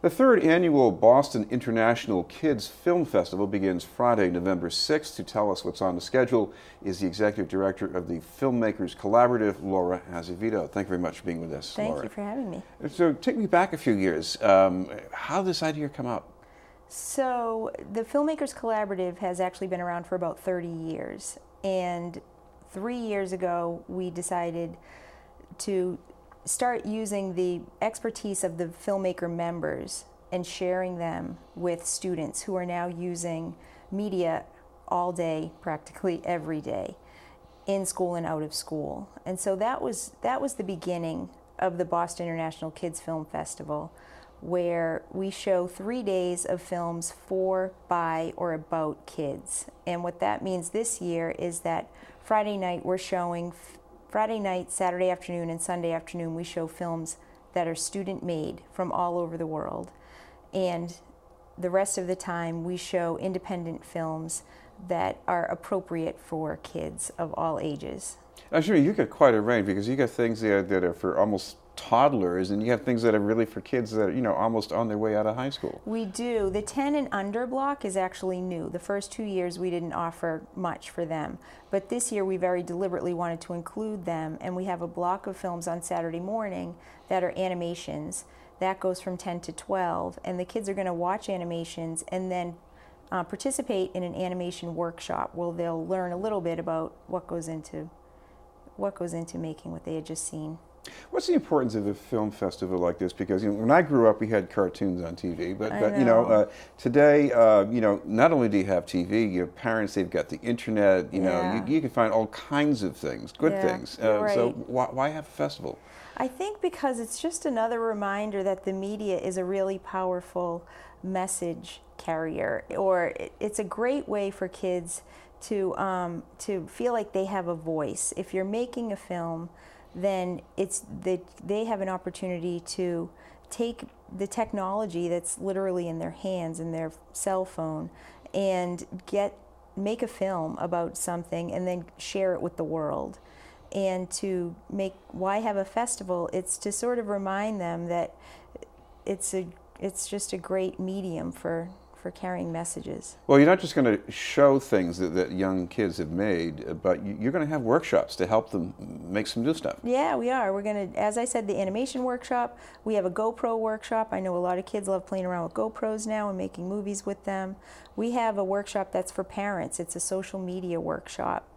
The third annual Boston International Kids Film Festival begins Friday, November 6th. To tell us what's on the schedule is the Executive Director of the Filmmakers Collaborative, Laura Azevedo. Thank you very much for being with us, Laura. Thank you for having me. So take me back a few years. How did this idea come up? So the Filmmakers Collaborative has actually been around for about 30 years. And 3 years ago, we decided to start using the expertise of the filmmaker members and sharing them with students who are now using media all day, practically every day, in school and out of school. And so that was the beginning of the Boston International Kids Film Festival, where we show 3 days of films for, by, or about kids. And what that means this year is that Friday night we're showing Friday night, Saturday afternoon, and Sunday afternoon, we show films that are student-made from all over the world. And the rest of the time, we show independent films that are appropriate for kids of all ages. I'm sure you got quite a range, because you got things that are for almost toddlers, and you have things that are really for kids that are, you know, almost on their way out of high school. We do. The 10 and under block is actually new. The first 2 years we didn't offer much for them, but this year we very deliberately wanted to include them, and we have a block of films on Saturday morning that are animations. That goes from 10 to 12, and the kids are going to watch animations and then participate in an animation workshop where they'll learn a little bit about what goes into making what they had just seen. What's the importance of a film festival like this? Because, you know, when I grew up, we had cartoons on TV, but today, you know, not only do you have TV, your parents, they've got the internet. You know, you can find all kinds of things, good things. Right. So why have a festival? I think because it's just another reminder that the media is a really powerful message carrier, or it's a great way for kids to feel like they have a voice. If you're making a film, then they have an opportunity to take the technology that's literally in their hands, in their cell phone, and make a film about something and then share it with the world. And why have a festival? It's to sort of remind them that it's just a great medium for carrying messages. Well, you're not just going to show things that young kids have made, but you're going to have workshops to help them make some new stuff. Yeah, we are. We're going to, as I said, the animation workshop. We have a GoPro workshop. I know a lot of kids love playing around with GoPros now and making movies with them. We have a workshop that's for parents. It's a social media workshop.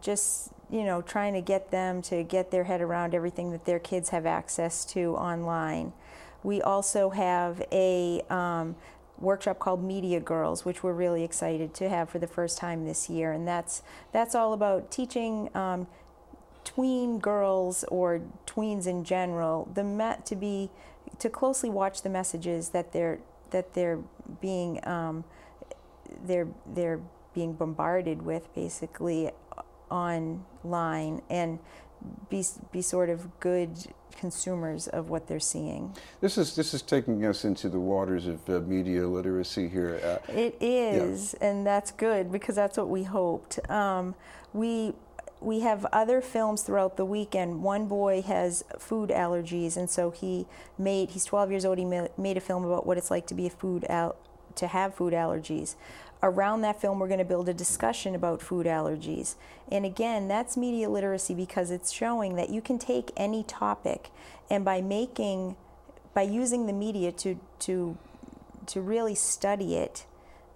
Just, you know, trying to get them to get their head around everything that their kids have access to online. We also have a workshop called Media Girls, which we're really excited to have for the first time this year, and that's all about teaching tween girls, or tweens in general, to closely watch the messages that they're being bombarded with, basically, online, and be sort of good consumers of what they're seeing. This is taking us into the waters of media literacy here. It is, and that's good, because that's what we hoped. We have other films throughout the weekend. One boy has food allergies, and so he's 12 years old. He made a film about what it's like to be to have food allergies. Around that film, we're going to build a discussion about food allergies. And again, that's media literacy, because it's showing that you can take any topic, and by using the media to really study it,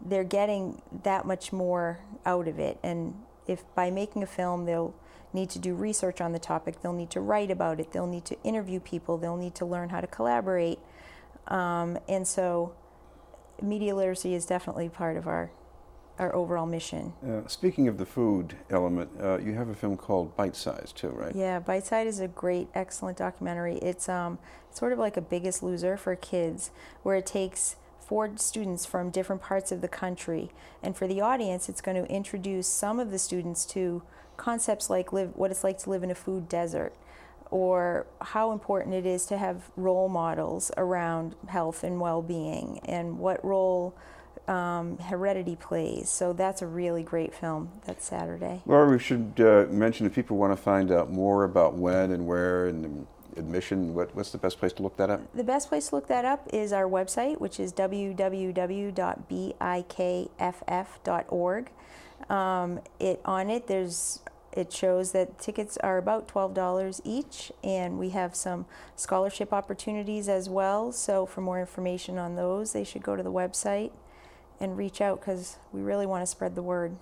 they're getting that much more out of it. And if by making a film, they'll need to do research on the topic, they'll need to write about it, they'll need to interview people, they'll need to learn how to collaborate. And so media literacy is definitely part of our overall mission. Speaking of the food element, you have a film called Bite Size too, right? Yeah, Bite Size is a great, excellent documentary. It's sort of like a Biggest Loser for kids, where it takes 4 students from different parts of the country, and for the audience, it's going to introduce some of the students to concepts like what it's like to live in a food desert, or how important it is to have role models around health and well-being, and what role heredity plays. So that's a really great film. That's Saturday. Laura, we should mention, if people want to find out more about when and where and admission? What's the best place to look that up? The best place to look that up is our website, which is www.bikff.org. It shows that tickets are about $12 each, and we have some scholarship opportunities as well. So for more information on those, they should go to the website and reach out, because we really want to spread the word.